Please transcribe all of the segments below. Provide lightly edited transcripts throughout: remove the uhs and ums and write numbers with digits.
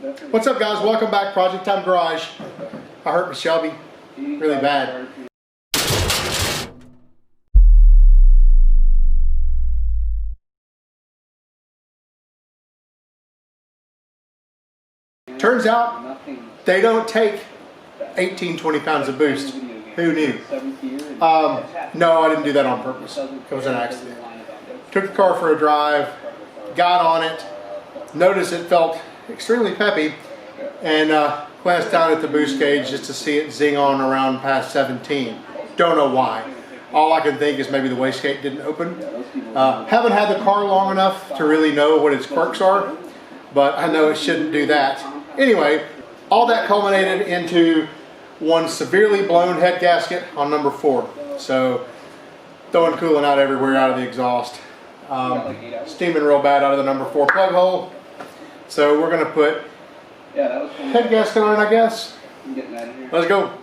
What's up, guys? Welcome back, Project Time Garage. I hurt my Shelby really bad. Turns out they don't take 18, 20 pounds of boost. Who knew? No, I didn't do that on purpose. It was an accident. Took the car for a drive, got on it, noticed it felt extremely peppy, and glanced down at the boost gauge just to see it zing on around past 17. Don't know why. All I can think is maybe the wastegate didn't open. Haven't had the car long enough to really know what its quirks are, but I know it shouldn't do that. Anyway, all that culminated into one severely blown head gasket on number 4. So throwing coolant out everywhere out of the exhaust. Steaming real bad out of the number 4 plug hole. So we're going to put head gasket on it, I guess. Let's go.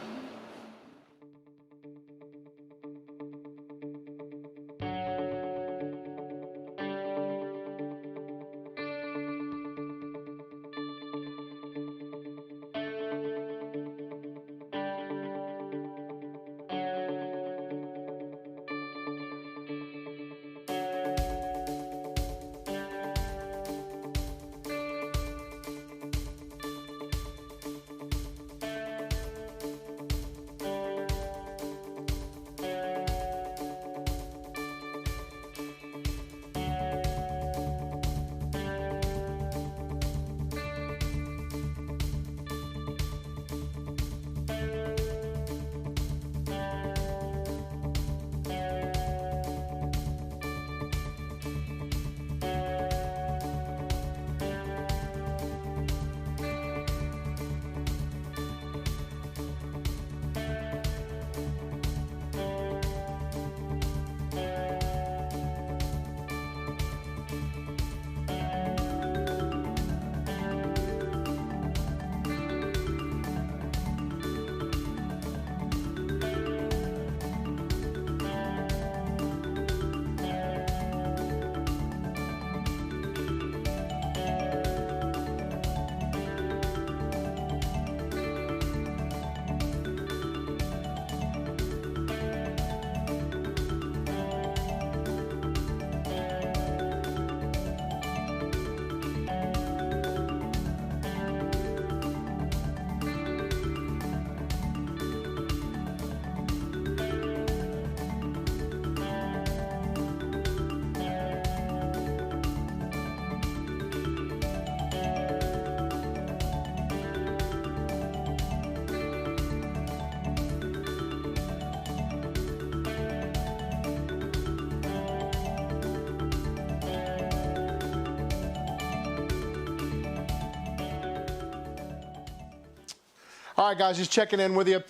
All right, guys, just checking in with you.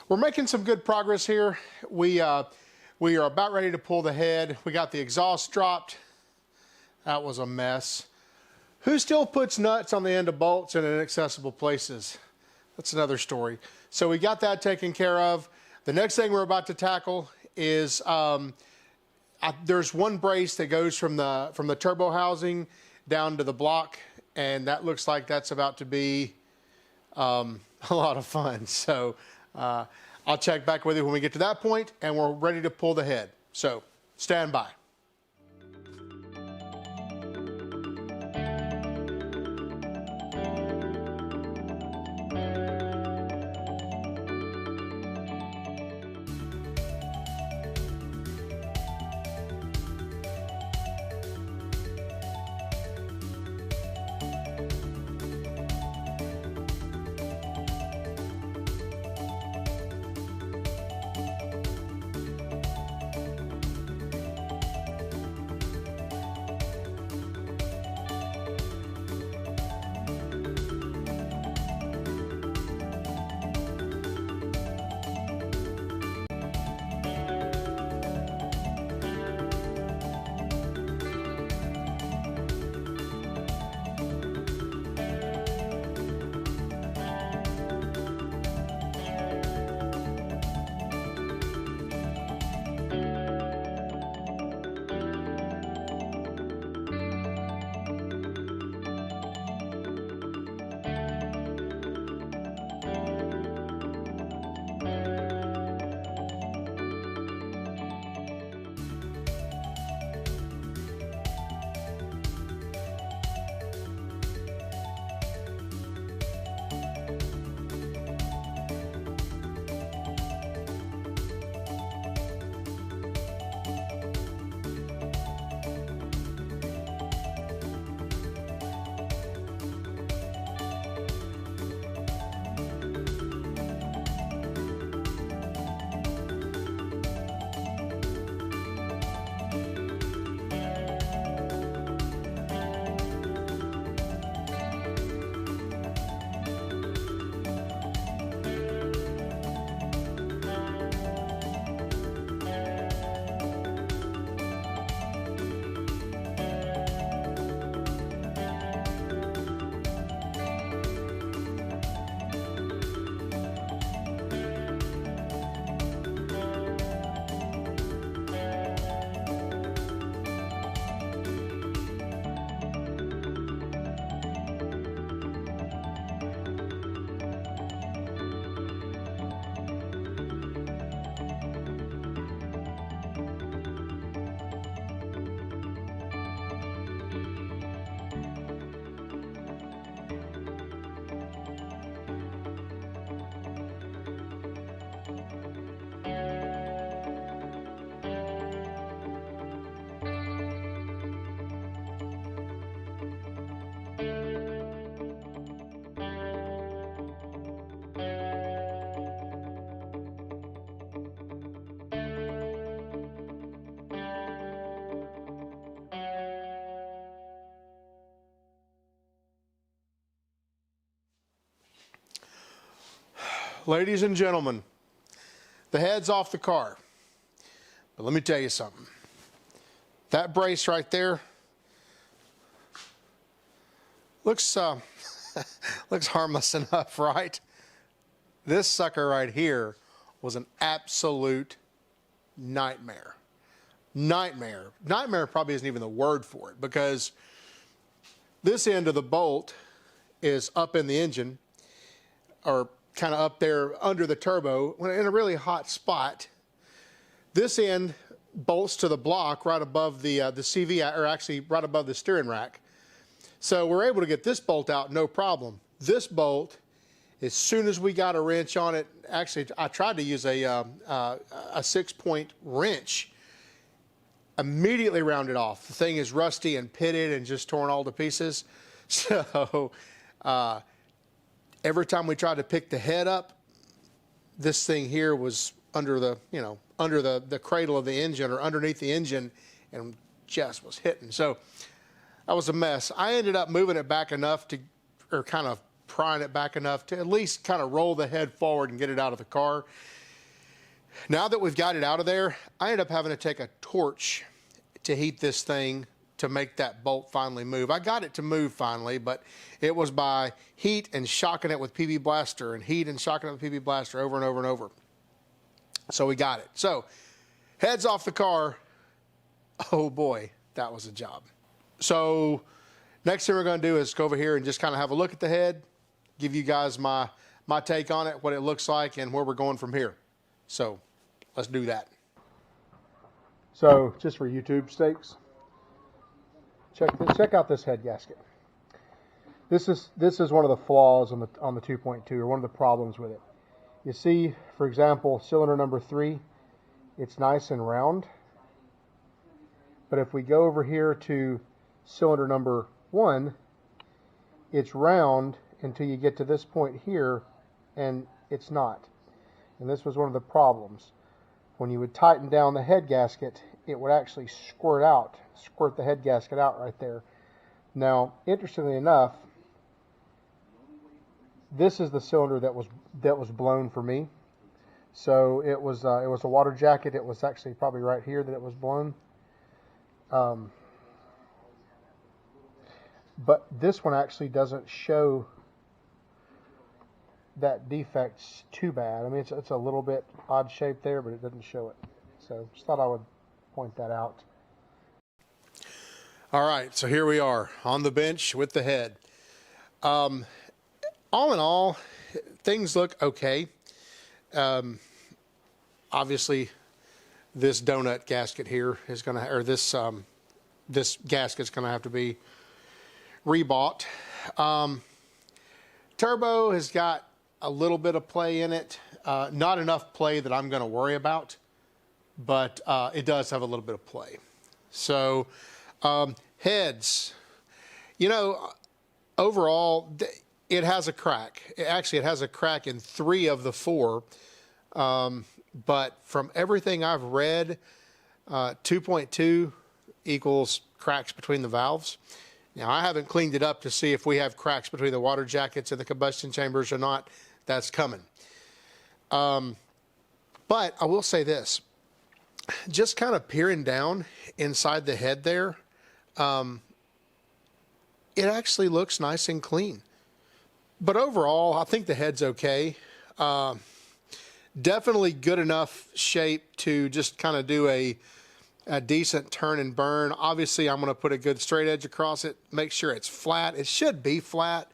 We're making some good progress here. We are about ready to pull the head. We got the exhaust dropped. That was a mess. Who still puts nuts on the end of bolts in inaccessible places? That's another story. So we got that taken care of. The next thing we're about to tackle is there's one brace that goes from the turbo housing down to the block, and that looks like that's about to be a lot of fun. So I'll check back with you when we get to that point, and we're ready to pull the head. So stand by. ladies and gentlemen, the head's off the car. But let me tell you something. That brace right there looks looks harmless enough, right? This sucker right here was an absolute nightmare. Nightmare. Nightmare probably isn't even the word for it, because this end of the bolt is up in the engine, or kind of up there under the turbo in a really hot spot. This end bolts to the block right above the CV, or actually right above the steering rack. So we're able to get this bolt out, no problem. This bolt, as soon as we got a wrench on it, actually I tried to use a 6-point wrench, immediately rounded off. The thing is rusty and pitted and just torn all to pieces. So every time we tried to pick the head up, this thing here was under the, under the cradle of the engine, or underneath the engine, and just was hitting. So that was a mess. I ended up moving it back enough to, or kind of prying it back enough to at least kind of roll the head forward and get it out of the car. Now that we've got it out of there, I ended up having to take a torch to heat this thing to make that bolt finally move. I got it to move finally, but it was by heat and shocking it with PB Blaster, and heat and shocking it with PB Blaster over and over and over. So we got it. So head's off the car. Oh boy, that was a job. So next thing we're going to do is go over here and just kind of have a look at the head, give you guys my take on it, what it looks like, and where we're going from here. So let's do that. So just for YouTube sakes, check out this head gasket. This is one of the flaws on the 2.2, or one of the problems with it. You see, for example, cylinder number 3, it's nice and round. But if we go over here to cylinder number 1, it's round until you get to this point here, and it's not. And this was one of the problems. When you would tighten down the head gasket, it would actually squirt the head gasket out right there. Now, interestingly enough, this is the cylinder that was blown for me. So it was a water jacket. It was actually probably right here that it was blown. But this one actually doesn't show that defect's too bad. I mean, it's a little bit odd shape there, but it doesn't show it. So just thought I would point that out. All right, so here we are on the bench with the head. All in all, things look okay. Obviously, this donut gasket here is going to, or this gasket's going to have to be rebought. Turbo has got a little bit of play in it, not enough play that I'm going to worry about, but it does have a little bit of play. So heads, overall it has a crack. Actually, it has a crack in 3 of the 4, but from everything I've read, 2.2 equals cracks between the valves. Now, I haven't cleaned it up to see if we have cracks between the water jackets and the combustion chambers or not. That's coming. But I will say this. Just kind of peering down inside the head there, it actually looks nice and clean. But overall, I think the head's okay. Definitely good enough shape to just kind of do a decent turn and burn. Obviously, I'm going to put a good straight edge across it, make sure it's flat. It should be flat.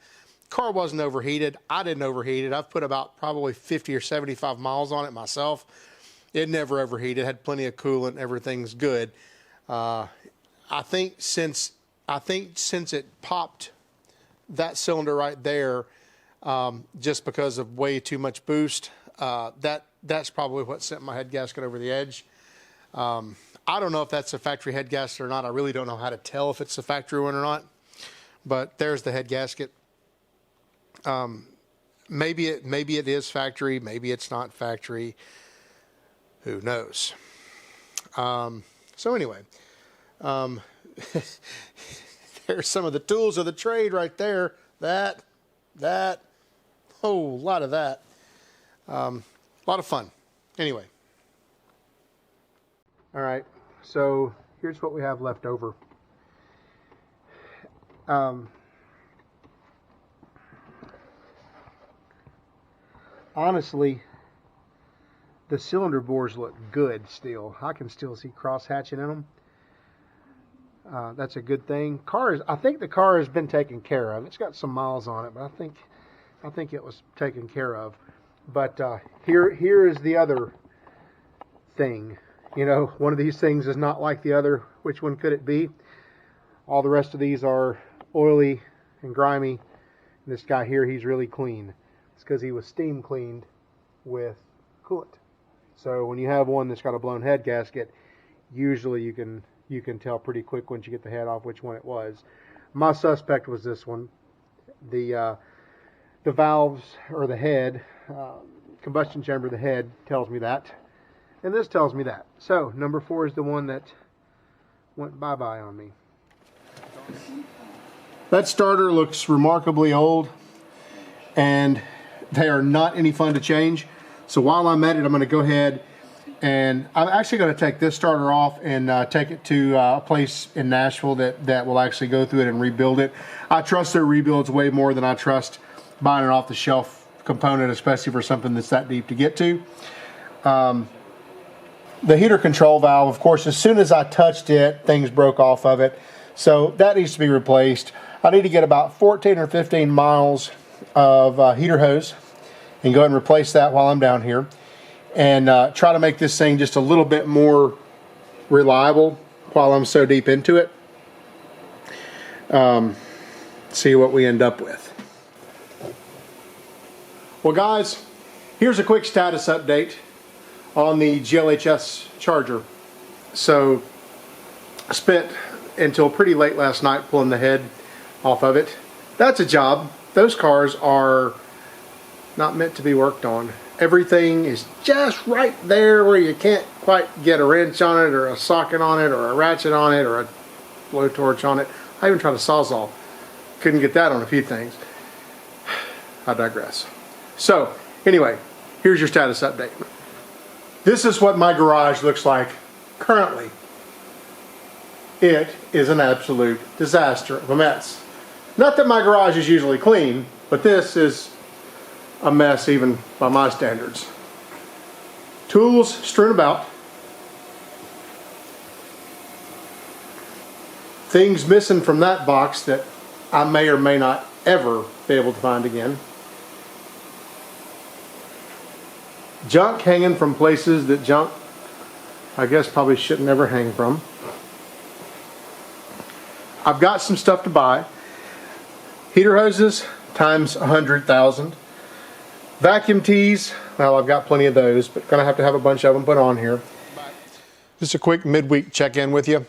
Car wasn't overheated. I didn't overheat it. I've put about probably 50 or 75 miles on it myself. It never overheated. Had plenty of coolant. Everything's good. I think since it popped that cylinder right there, just because of way too much boost, that's probably what sent my head gasket over the edge. I don't know if that's a factory head gasket or not. I really don't know how to tell if it's a factory one or not. But there's the head gasket. Maybe it is factory. Maybe it's not factory. Who knows? So anyway, there's some of the tools of the trade right there. That, whole lot of that. A lot of fun. Anyway. All right, so here's what we have left over. Honestly, the cylinder bores look good still. I can still see cross hatching in them. That's a good thing. I think the car has been taken care of. It's got some miles on it, but I think it was taken care of. But here is the other thing. You know, one of these things is not like the other. Which one could it be? All the rest of these are oily and grimy. And this guy here, he's really clean. It's because he was steam cleaned with coolant. So when you have one that's got a blown head gasket, usually you can tell pretty quick once you get the head off which one it was. My suspect was this one. The valves, or the head, combustion chamber, the head tells me that. And this tells me that. So number 4 is the one that went bye-bye on me. That starter looks remarkably old, and they are not any fun to change. So while I'm at it, I'm going to go ahead and I'm actually going to take this starter off and take it to a place in Nashville that will actually go through it and rebuild it. I trust their rebuilds way more than I trust buying an off-the-shelf component, especially for something that's that deep to get to. The heater control valve, of course, as soon as I touched it, things broke off of it. So that needs to be replaced. I need to get about 14 or 15 miles of heater hose and go ahead and replace that while I'm down here. And try to make this thing just a little bit more reliable while I'm so deep into it. See what we end up with. Well guys, here's a quick status update on the GLHS Charger. So I spent until pretty late last night pulling the head off of it. That's a job. Those cars are not meant to be worked on. Everything is just right there where you can't quite get a wrench on it, or a socket on it, or a ratchet on it, or a blowtorch on it. I even tried a Sawzall. Couldn't get that on a few things. I digress. So anyway, here's your status update. This is what my garage looks like currently. It is an absolute disaster of a mess. Not that my garage is usually clean, but this is a mess even by my standards. Tools strewn about. Things missing from that box that I may or may not ever be able to find again. Junk hanging from places that junk, I guess, probably shouldn't ever hang from. I've got some stuff to buy. Heater hoses times 100,000. Vacuum tees, well, I've got plenty of those, but gonna have to have a bunch of them put on here. Just a quick midweek check-in with you.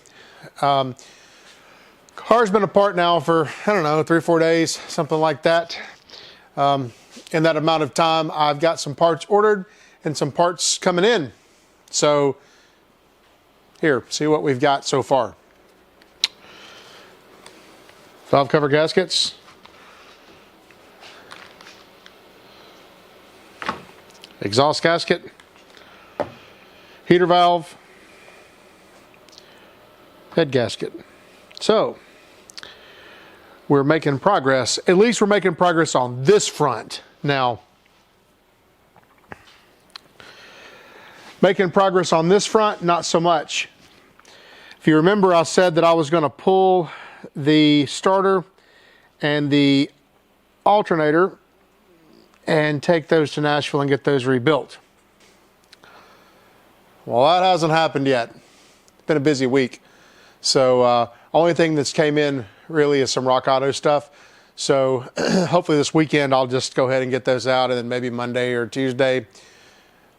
Car's been apart now for, I don't know, 3 or 4 days, something like that. In that amount of time, I've got some parts ordered and some parts coming in. So here, see what we've got so far. Valve cover gaskets. Exhaust gasket. Heater valve. Head gasket. So we're making progress. At least we're making progress on this front. Now, making progress on this front, not so much. If you remember, I said that I was going to pull the starter and the alternator and take those to Nashville and get those rebuilt. Well, that hasn't happened yet. It's been a busy week. So only thing that's came in really is some Rock Auto stuff. So hopefully this weekend I'll just go ahead and get those out, and then maybe Monday or Tuesday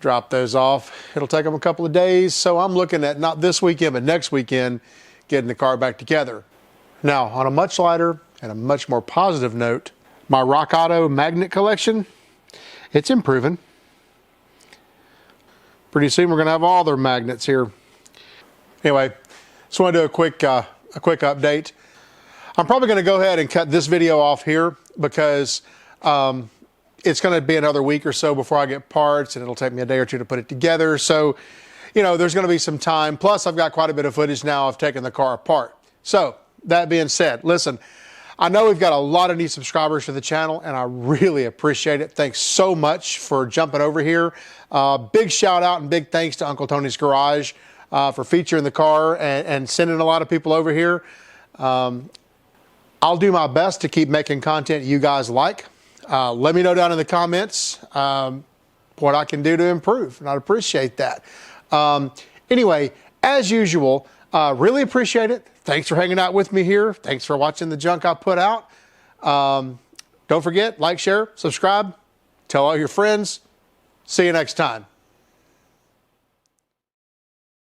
drop those off. It'll take them a couple of days. So I'm looking at not this weekend, but next weekend, getting the car back together. Now, on a much lighter and a much more positive note, my Rock Auto magnet collection, it's improving. Pretty soon we're gonna have all their magnets here. Anyway, just want to do a quick update. I'm probably gonna go ahead and cut this video off here because it's going to be another week or so before I get parts, and it'll take me a day or two to put it together. So, you know, there's going to be some time. Plus, I've got quite a bit of footage now of taking the car apart. So, that being said, listen, I know we've got a lot of new subscribers to the channel, and I really appreciate it. Thanks so much for jumping over here. Big shout out and big thanks to Uncle Tony's Garage for featuring the car and sending a lot of people over here. I'll do my best to keep making content you guys like. Let me know down in the comments what I can do to improve, and I'd appreciate that. Anyway, as usual, really appreciate it. Thanks for hanging out with me here. Thanks for watching the junk I put out. Don't forget, like, share, subscribe, tell all your friends. See you next time.